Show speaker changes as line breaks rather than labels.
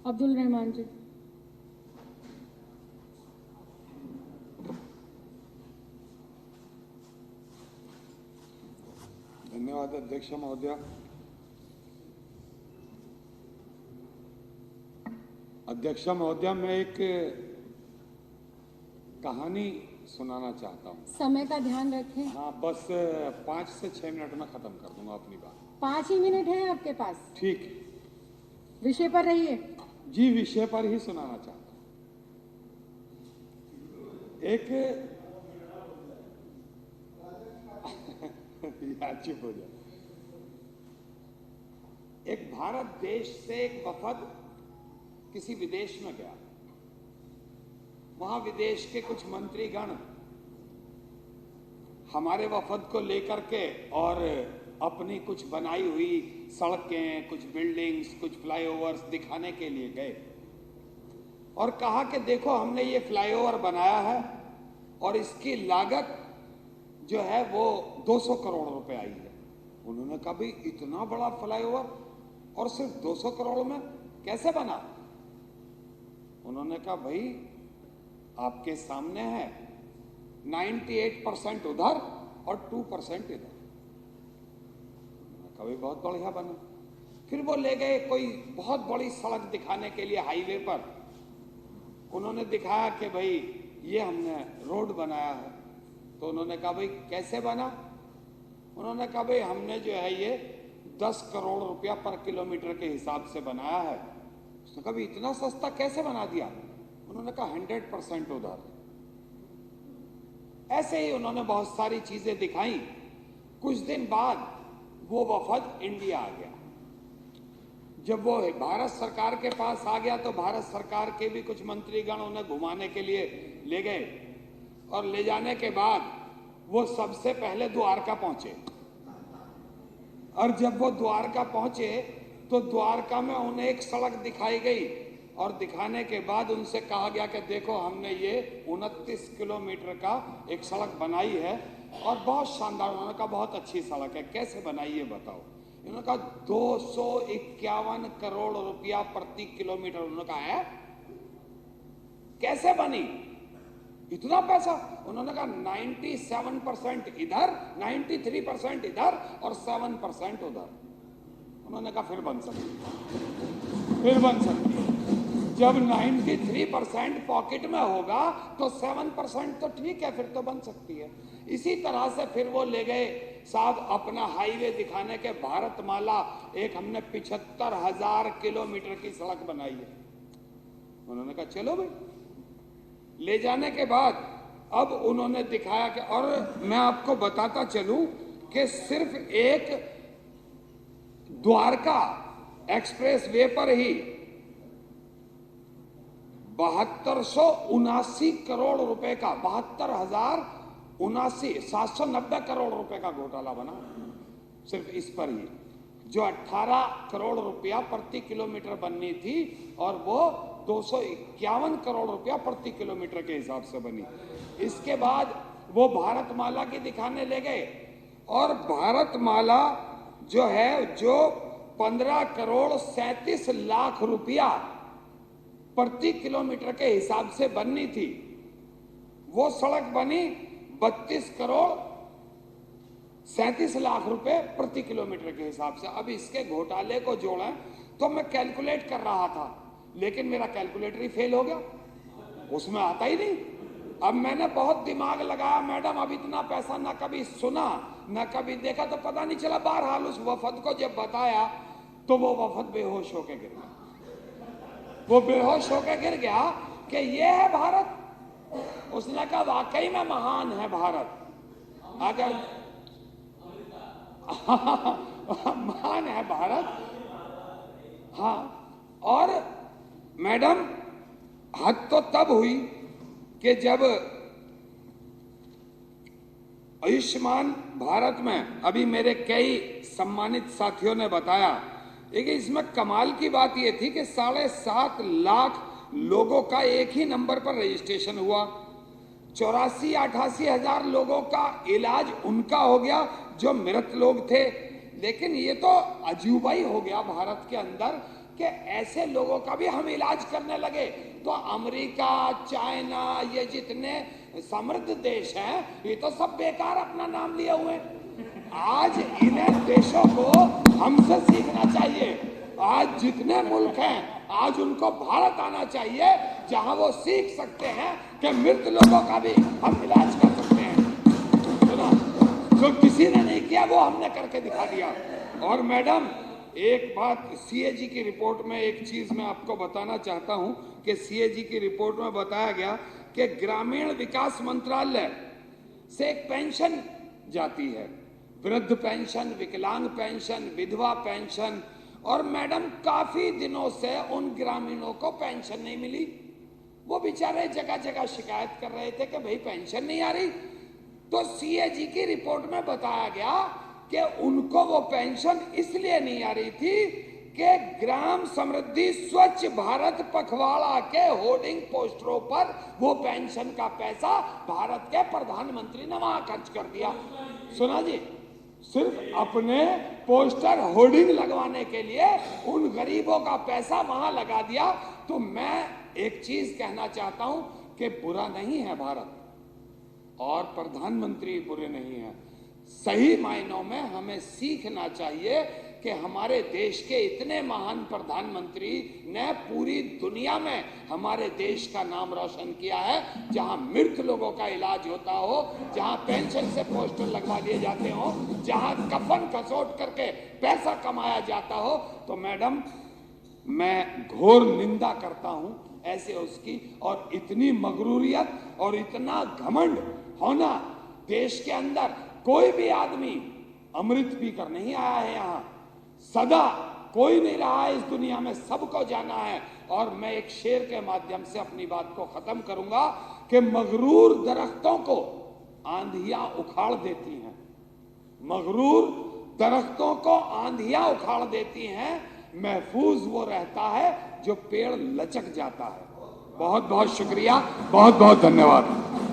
अब्दुल रहमान जी।
धन्यवाद अध्यक्ष महोदय। अध्यक्ष महोदय, मैं एक कहानी सुनाना चाहता हूँ।
समय का ध्यान रखें।
हाँ, बस 5 से 6 मिनट में खत्म कर दूंगा अपनी बात।
5 ही मिनट है आपके पास।
ठीक,
विषय पर रहिए। जी,
विषय पर ही सुनाना चाहता हूँ। एक यार चुप हो जाए। एक भारत देश से एक वफद किसी विदेश में गया। वहां विदेश के कुछ मंत्रीगण हमारे वफद को लेकर के और अपनी कुछ बनाई हुई सड़कें, कुछ बिल्डिंग्स, कुछ फ्लाईओवर्स दिखाने के लिए गए और कहा कि देखो हमने ये फ्लाईओवर बनाया है और इसकी लागत जो है वो 200 करोड़ रुपए आई है। उन्होंने कहा भाई इतना बड़ा फ्लाईओवर और सिर्फ 200 करोड़ में कैसे बना? उन्होंने कहा भाई आपके सामने है 98% उधर और 2% इधर। कभी बहुत बढ़िया बना। फिर वो ले गए कोई बहुत बड़ी सड़क दिखाने के लिए हाईवे पर। उन्होंने दिखाया कि भाई ये हमने रोड बनाया है। तो उन्होंने कहा भाई कैसे बना? उन्होंने कहा भाई हमने जो है ये 10 करोड़ रुपया पर किलोमीटर के हिसाब से बनाया है। उसने कहा इतना सस्ता कैसे बना दिया? उन्होंने कहा 100% उधार। ऐसे ही उन्होंने बहुत सारी चीजें दिखाई। कुछ दिन बाद वो वफद इंडिया आ गया। जब वो भारत सरकार के पास आ गया तो भारत सरकार के भी कुछ मंत्रीगण उन्हें घुमाने के लिए ले गए और ले जाने के बाद वो सबसे पहले द्वारका पहुंचे। और जब वो द्वारका पहुंचे तो द्वारका में उन्हें एक सड़क दिखाई गई और दिखाने के बाद उनसे कहा गया कि देखो हमने ये 29 किलोमीटर का एक सड़क बनाई है और बहुत शानदार। उन्होंने कहा बहुत अच्छी सड़क है, कैसे बनाई है बताओ? उन्होंने कहा 251 करोड़ रुपया प्रति किलोमीटर। उन्होंने कहा है कैसे बनी इतना पैसा? उन्होंने कहा 97% इधर, 93% इधर और 7% उधर। उन्होंने कहा फिर बन सकती है। जब 93% पॉकेट में होगा तो 7% तो ठीक है, फिर तो बन सकती है। इसी तरह से फिर वो ले गए साहब अपना हाईवे दिखाने के भारतमाला। एक हमने 75,000 किलोमीटर की सड़क बनाई है। उन्होंने कहा चलो भाई। ले जाने के बाद अब उन्होंने दिखाया कि, और मैं आपको बताता चलूं कि सिर्फ एक द्वारका एक्सप्रेस वे पर ही 7279 करोड़ रुपए का 790 करोड़ रुपए का घोटाला बना सिर्फ इस पर ही, जो 18 करोड़ रुपया प्रति किलोमीटर बननी थी और वो 251 करोड़ रुपया प्रति किलोमीटर के हिसाब से बनी। इसके बाद वो भारतमाला की दिखाने ले गए और भारतमाला जो है जो 15 करोड़ 37 लाख रुपया प्रति किलोमीटर के हिसाब से बननी थी, वो सड़क बनी 32 करोड़ 37 लाख रुपए प्रति किलोमीटर के हिसाब से। अब इसके घोटाले को जोड़ें तो मैं कैलकुलेट कर रहा था लेकिन मेरा कैलकुलेटर ही फेल हो गया, उसमें आता ही नहीं। अब मैंने बहुत दिमाग लगाया मैडम, अब इतना पैसा ना कभी सुना ना कभी देखा तो पता नहीं चला। बहरहाल उस वफद को जब बताया तो वो वफद बेहोश होकर गिर गया। वो बेहोश होकर गिर गया कि ये है भारत। उसने कहा वाकई में महान है भारत। अगर महान है भारत। हाँ, और मैडम हद तो तब हुई कि जब आयुष्मान भारत में अभी मेरे कई सम्मानित साथियों ने बताया, लेकिन इसमें कमाल की बात यह थी कि 7.5 लाख लोगों का एक ही नंबर पर रजिस्ट्रेशन हुआ। 84-88 हजार लोगों का इलाज उनका हो गया जो मृत लोग थे। लेकिन ये तो अजूबा ही हो गया भारत के अंदर कि ऐसे लोगों का भी हम इलाज करने लगे तो अमेरिका, चाइना, ये जितने समृद्ध देश हैं ये तो सब बेकार अपना नाम लिए हुए हैं। आज इन्हें देशों को हमसे सीखना चाहिए। आज जितने मुल्क हैं आज उनको भारत आना चाहिए जहां वो सीख सकते हैं कि मृत लोगों का भी हम इलाज कर सकते हैं। सुना, जो किसी ने नहीं किया वो हमने करके दिखा दिया। और मैडम एक बात, सीएजी की रिपोर्ट में एक चीज मैं आपको बताना चाहता हूं कि सीएजी की रिपोर्ट में बताया गया कि ग्रामीण विकास मंत्रालय से एक पेंशन जाती है, वृद्ध पेंशन, विकलांग पेंशन, विधवा पेंशन, और मैडम काफी दिनों से उन ग्रामीणों को पेंशन नहीं मिली। वो बेचारे जगह जगह शिकायत कर रहे थे कि भाई पेंशन नहीं आ रही। तो सीएजी की रिपोर्ट में बताया गया कि उनको वो पेंशन इसलिए नहीं आ रही थी कि ग्राम समृद्धि स्वच्छ भारत पखवाड़ा के होर्डिंग पोस्टरों पर वो पेंशन का पैसा भारत के प्रधानमंत्री ने वहां खर्च कर दिया। सुना जी, सिर्फ अपने पोस्टर होर्डिंग लगवाने के लिए उन गरीबों का पैसा वहां लगा दिया। तो मैं एक चीज कहना चाहता हूं कि बुरा नहीं है भारत और प्रधानमंत्री बुरे नहीं है। सही मायनों में हमें सीखना चाहिए कि हमारे देश के इतने महान प्रधानमंत्री ने पूरी दुनिया में हमारे देश का नाम रोशन किया है। जहां मृत लोगों का इलाज होता हो, जहां पेंशन से पोस्टर लगवा लिए जाते हो, जहां कफन खसोट करके पैसा कमाया जाता हो, तो मैडम मैं घोर निंदा करता हूं ऐसे उसकी। और इतनी मगरूरियत और इतना घमंड होना, देश के अंदर कोई भी आदमी अमृत पीकर नहीं आया है, यहाँ सदा कोई नहीं रहा है इस दुनिया में, सबको जाना है। और मैं एक शेर के माध्यम से अपनी बात को खत्म करूंगा कि मगरूर दरख्तों को आंधियां उखाड़ देती हैं, मगरूर दरख्तों को आंधियां उखाड़ देती हैं, महफूज वो रहता है जो पेड़ लचक जाता है। बहुत बहुत शुक्रिया, बहुत बहुत धन्यवाद।